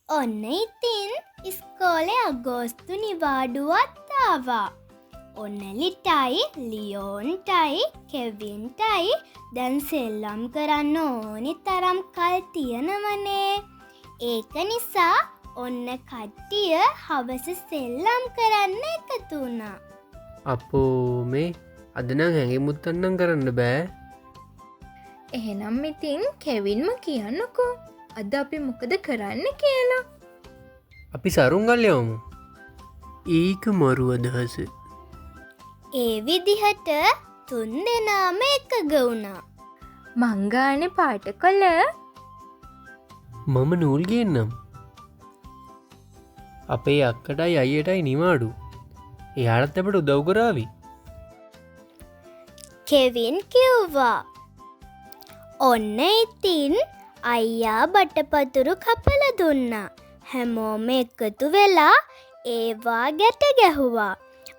ඔන්න ඉතින් ඉස්කෝලේ අගෝස්තු නිවාඩුවත් ආවා. ඔන්න ලිටයි ලියෝන්ටයි කෙවින්ටයි දැන් සෙල්ලම් කරන්න ඕනි තරම් කල් තියෙනවනේ. ඒක නිසා ඔන්න කට්ටිය හවස සෙල්ලම් කරන්න එකතු වුණා. අපෝ මේ අද නම් හැඟිමුත්තන්නම් කරන්න බෑ. එහෙනම් ඉතින් කෙවින්ම කියන්නකෝ අද අපි මොකද කරන්න කියලා. අපි සරුංගල් යවමු. ඒක මරු අදහස. ඒ විදිහට තුන් දෙනාම එකග වුණා. මංගානේ පාට කොළ මම නූල් ගේන්නම්. අපේ අක්කටයි අයියටයි නිවාඩු. එයාලත් අපට උදව් කරාවි. කෙවින් කිව්වා. ඔන්න ඉතින් අයියා බටපතුරු කපල දුන්නා. හැමෝම එකතු වෙලා ඒවා ගැට ගැහුවා.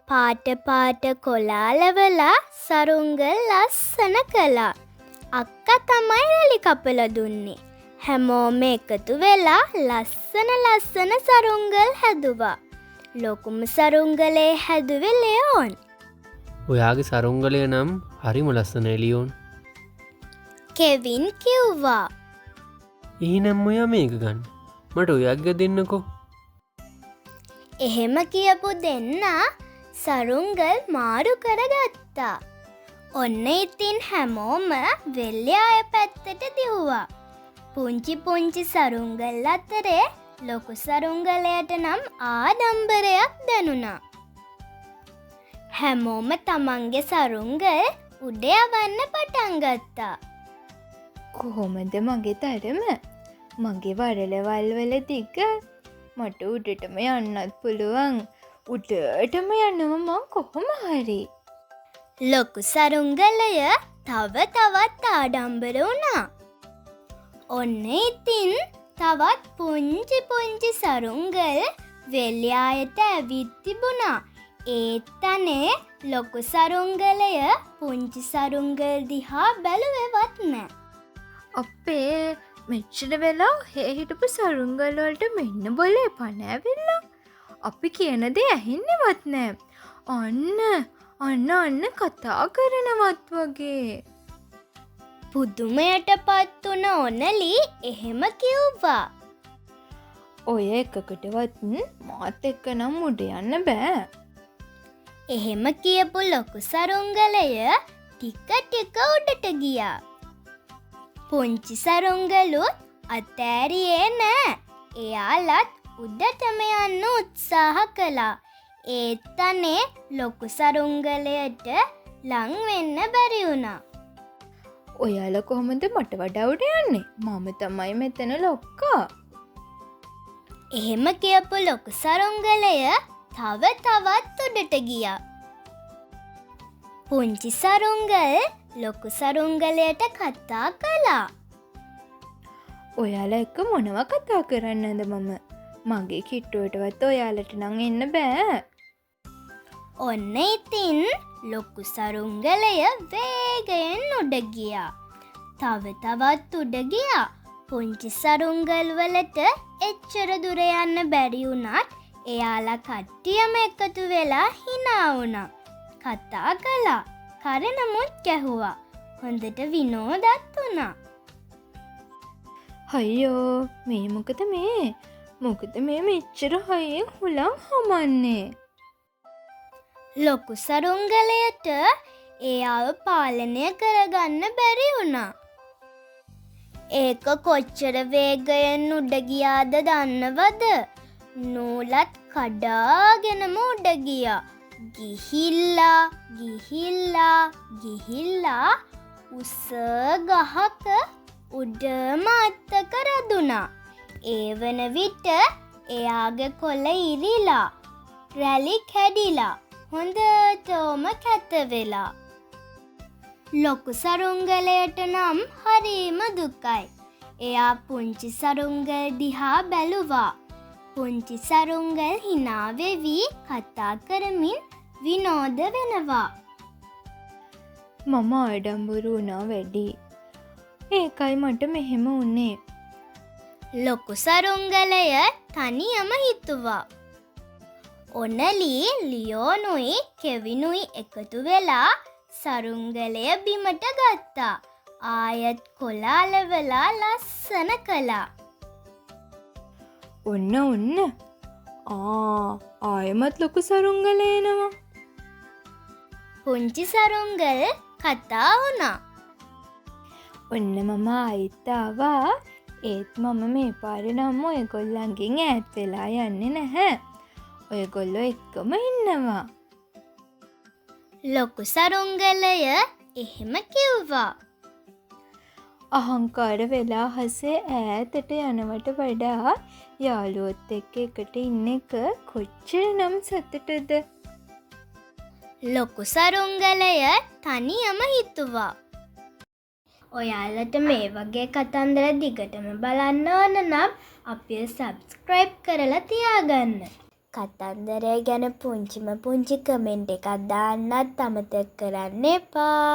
පාට පාට කොලාලවලා සරුංගල් ලස්සන කළා. අක්කා තමයි රැලි කපල දුන්නේ. හැමෝම එකතු වෙලා ලස්සන සරුංගල් හැදුවා. ලොකුම සරුංගලේ හැදුවේ ලෙෝන්. ඔයාගේ සරුංගලය නම් හරිම ලස්සන එලියෝන්. කෙවින් කිව්වා. එහෙනම් ඔයා මේක ගන්න. මට ඔයාගේ දෙන්නකෝ. එහෙම කියපු දෙන්නා සරුංගල් මාරු කරගත්තා. ඔන්න ඉතින් හැමෝම වෙල්යාය පැත්තට දිව්වා. පුංචි සරුංගල් අතරේ ලොකු සරුංගලයට නම් ආඩම්බරයක් දැනුණා. හැමෝම තමන්ගේ සරුංගල් උඩ යවන්න පටන් ගත්තා. කොහොමද මගේ තරම? මගේ වරලවල් වල දිග මට උඩටම යන්නත් පුළුවන්. උඩටම යනවා මං කොහොම හරි. ලොකු සරුංගලය තව තවත් ආඩම්බර වුණා. ඔන්න ඉතින් තවත් පුංචි සරුංගල් වෙල්යායට ඇවිත් තිබුණා. ඒත් අනේ ලොකු සරුංගලය පුංචි සරුංගල් දිහා බැලුවෙවත් නෑ. අපේ මෙච්චර වෙලා හේ හිටපු සරුංගල් වලට මෙන්න බොලේ පණ ඇවිල්ලා. අපි කියන දේ ඇහෙන්නවත් නෑ. අන්න කතා කරනවත් වගේ. පුදුමයට පත් වුණ ඔනලි එහෙම කිව්වා. ඔය එකකටවත් මාත් එක්ක නම් උඩ යන්න බෑ. එහෙම කියපු ලොකු සරුංගලය ටික උඩට ගියා. පුංචි සරුංගලුත් අතෑරියේ නෑ. එයාලත් උඩටම යන්න උත්සාහ කළා. ඒත් අනේ ලොකු සරුංගලයට ලං වෙන්න බැරි වුණා. ඔයාලා කොහොමද මට වඩා උඩ යන්නේ? මම තමයි මෙතන ලොක්කා. එහෙම කියපු ලොකු සරුංගලය තව තවත් උඩට ගියා. පුංචි සරුංගල් ලොකු සරුංගලයට කතා කළා. ඔයාලා එක්ක මොනවා කතා කරන්නද මම? මගේ කිට්ටුවටවත් ඔයාලට නම් එන්න බෑ. ඔන්න ඉතින් ලොකු සරුංගලය වේගයෙන් උඩ ගියා. තව තවත් උඩ ගියා. පුංචි සරුංගල් වලට එච්චර දුර යන්න බැරි වුණත් එයාලා කට්ටියම එකතු වෙලා hina වුණා. කතා කළා. කරනමුත් ගැහුවා. හොඳට විනෝදත් වුණා. අයියෝ මේ මොකද මේ? මොකද මේ මෙච්චර හයියෙන් හුලං හමන්නේ? ලොකු සරුංගලයට එයාව පාලනය කරගන්න බැරි වුණා. ඒක කොච්චර වේගයෙන් උඩ ගියාද දන්නවද? නූලත් කඩාගෙනම උඩ ගියා. ගිහිල්ලා උස ගහක උඩම අත්තක රැඳුණා. ඒ වන විට එයාගේ කොළ ඉරිලා රැලි කැඩිලා හොඳටම කැත වෙලා. ලොකු සරුංගලයට නම් හරිම දුකයි. එයා පුංචි සරුංගල් දිහා බැලුවා. පුංචි සරුංගල් hina වෙවි කතා කරමින් විනෝද වෙනවා. මම ආඩම්බරු වුණා වැඩි. ඒකයි මට මෙහෙම වුණේ. ලොකු සරුංගලය තනියම හිතුවා. ඔනලී ලියෝනුයි කෙවිනුයි එකතු වෙලා සරුංගලය බිමට ගත්තා. ආයත් කොලාලවලා ලස්සන කළා. ඔන්න ආයමත් ලොකු සරුංගල එනවා. පුංචි සරුංගල් කතා වුණා. ඔන්න මම ආයිත් ආවා. ඒත් මම මේ පාර නම් ඔයගොල්ලන්ගෙන් ඈත් වෙලා යන්නේ නැහැ. ඔයගොල්ලෝ එක්කම ඉන්නවා. ලොකු සරුංගලය එහෙම කිව්වා. අහංකාර වෙලා හසේ ඈතට යනවට වඩා යාළුවොත් එක්ක එකට ඉන්න එක කොච්චර නම් සතුටුද? ලොකු සරුංගලය තනියම හිතුවා. ඔයාලට මේ වගේ කතන්දර දිගටම බලන්න ඕන නම් අපිව සබ්ස්ක්‍රයිබ් කරලා තියාගන්න. කතන්දරය ගැන පුංචිම පුංචි කමෙන්ට් එකක් දාන්නත් අමතක කරන්න එපා.